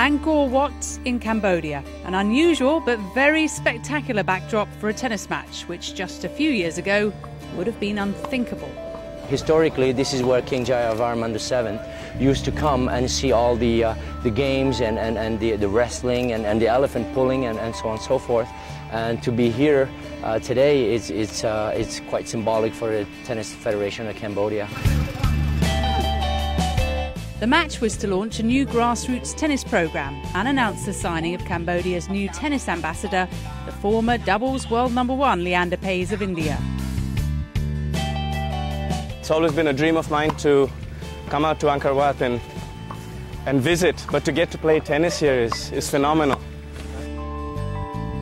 Angkor Wat in Cambodia, an unusual but very spectacular backdrop for a tennis match, which just a few years ago would have been unthinkable. Historically, this is where King Jayavarman VII used to come and see all the games and the wrestling and the elephant pulling and so on and so forth. And to be here today, it's quite symbolic for the Tennis Federation of Cambodia. The match was to launch a new grassroots tennis programme and announce the signing of Cambodia's new tennis ambassador, the former doubles world #1 Leander Paes of India. It's always been a dream of mine to come out to Angkor Wat and visit, but to get to play tennis here is phenomenal.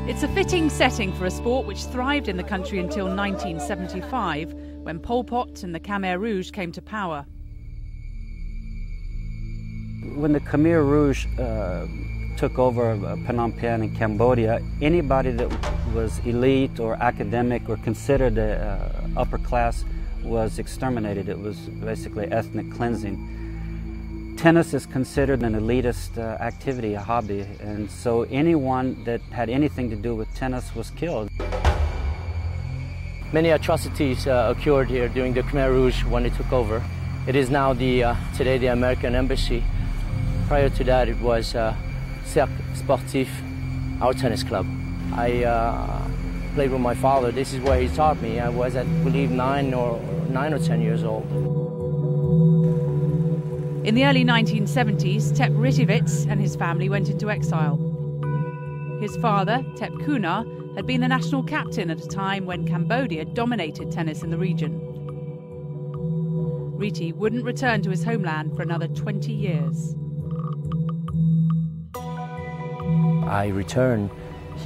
It's a fitting setting for a sport which thrived in the country until 1975, when Pol Pot and the Khmer Rouge came to power. When the Khmer Rouge took over Phnom Penh in Cambodia, anybody that was elite or academic or considered upper class was exterminated. It was basically ethnic cleansing. Tennis is considered an elitist activity, a hobby, and so anyone that had anything to do with tennis was killed. Many atrocities occurred here during the Khmer Rouge when they took over. It is now today the American Embassy. Prior to that, it was Cercle Sportif, our tennis club. I played with my father. This is where he taught me. I was, I believe, 9 or 10 years old. In the early 1970s, Tep Ritivits and his family went into exile. His father, Tep Kunar, had been the national captain at a time when Cambodia dominated tennis in the region. Riti wouldn't return to his homeland for another 20 years. I returned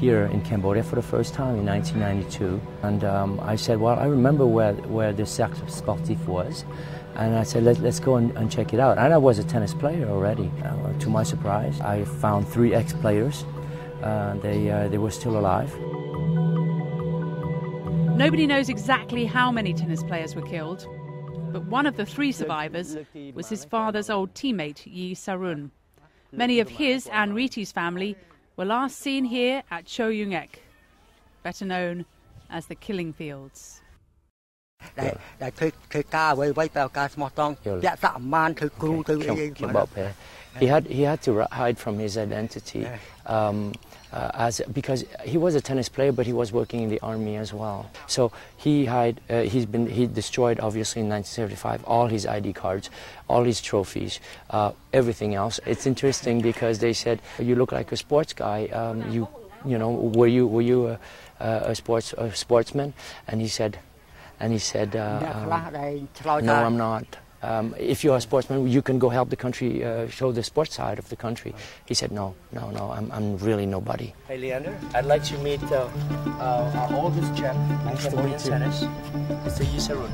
here in Cambodia for the first time in 1992, and I said, well, I remember where the Cercle Sportif was, and I said, let's go and check it out. And I was a tennis player already. To my surprise, I found 3 ex-players. They were still alive. Nobody knows exactly how many tennis players were killed, but one of the 3 survivors was his father's old teammate, Yi Sarun. Many of his and Riti's family were last seen here at Cho Yung Ek, better known as the Killing Fields. He had to hide from his identity because he was a tennis player, but he was working in the army as well. So he destroyed, obviously, in 1975 all his ID cards, all his trophies, everything else. It's interesting because they said, "You look like a sports guy. You know, were you a sportsman?" And he said, "No, I'm not. If you're a sportsman, you can go help the country, show the sports side of the country." He said, no, I'm really nobody. Hey, Leander, I'd like to meet our oldest champ in Cambodian tennis, Mr. Yi Sarun.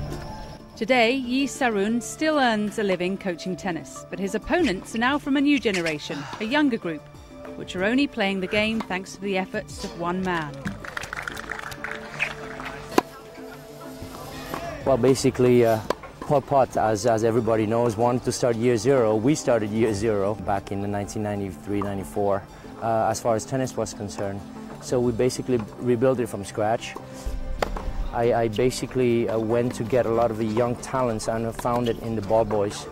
Today, Yi Sarun still earns a living coaching tennis, but his opponents are now from a new generation, a younger group, which are only playing the game thanks to the efforts of one man. Well, basically, Pol Pot, as everybody knows, wanted to start year 0. We started year 0 back in 1993-94, as far as tennis was concerned. So we basically rebuilt it from scratch. I basically went to get a lot of the young talents and found it in the ball boys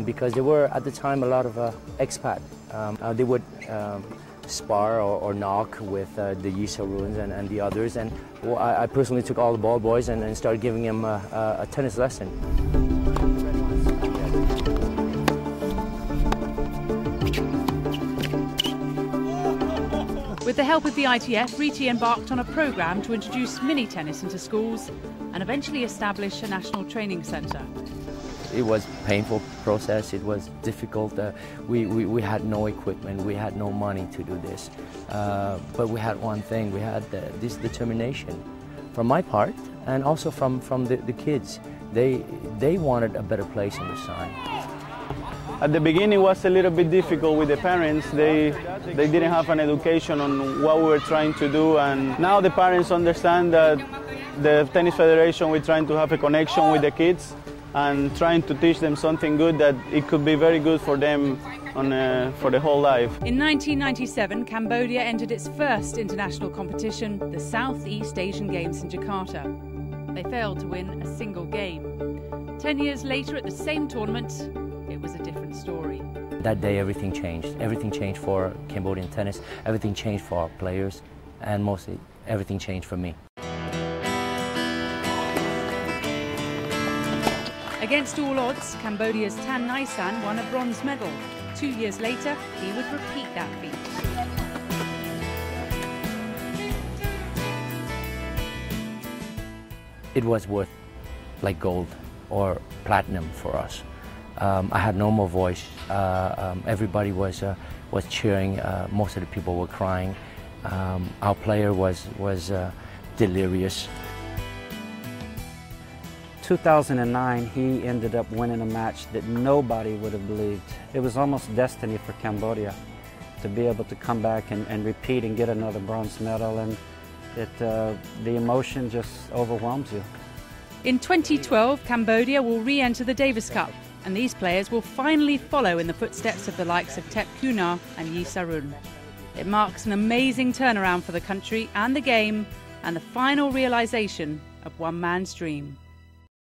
because there were, at the time, a lot of expat. They would spar or knock with the Yi Saruns and the others, and I personally took all the ball boys and started giving them a tennis lesson. With the help of the ITF, Riti embarked on a programme to introduce mini-tennis into schools and eventually establish a national training centre. It was a painful process, it was difficult. We had no equipment, we had no money to do this. But we had one thing, we had this determination from my part and also from the kids. They wanted a better place in the sign. At the beginning it was a little bit difficult with the parents. They didn't have an education on what we were trying to do, and now the parents understand that the Tennis Federation, we're trying to have a connection with the kids and trying to teach them something good that it could be very good for them for the whole life. In 1997, Cambodia entered its first international competition, the Southeast Asian Games in Jakarta. They failed to win a single game. 10 years later, at the same tournament, it was a different story. That day, everything changed. Everything changed for Cambodian tennis. Everything changed for our players, and mostly everything changed for me. Against all odds, Cambodia's Tan Naisan won a bronze medal. 2 years later, he would repeat that feat. It was worth like gold or platinum for us. I had no more voice. Everybody was cheering. Most of the people were crying. Our player was delirious. 2009, he ended up winning a match that nobody would have believed. It was almost destiny for Cambodia to be able to come back and repeat and get another bronze medal, and the emotion just overwhelms you. In 2012, Cambodia will re-enter the Davis Cup, and these players will finally follow in the footsteps of the likes of Tep Kunar and Yi Sarun. It marks an amazing turnaround for the country and the game, and the final realisation of one man's dream.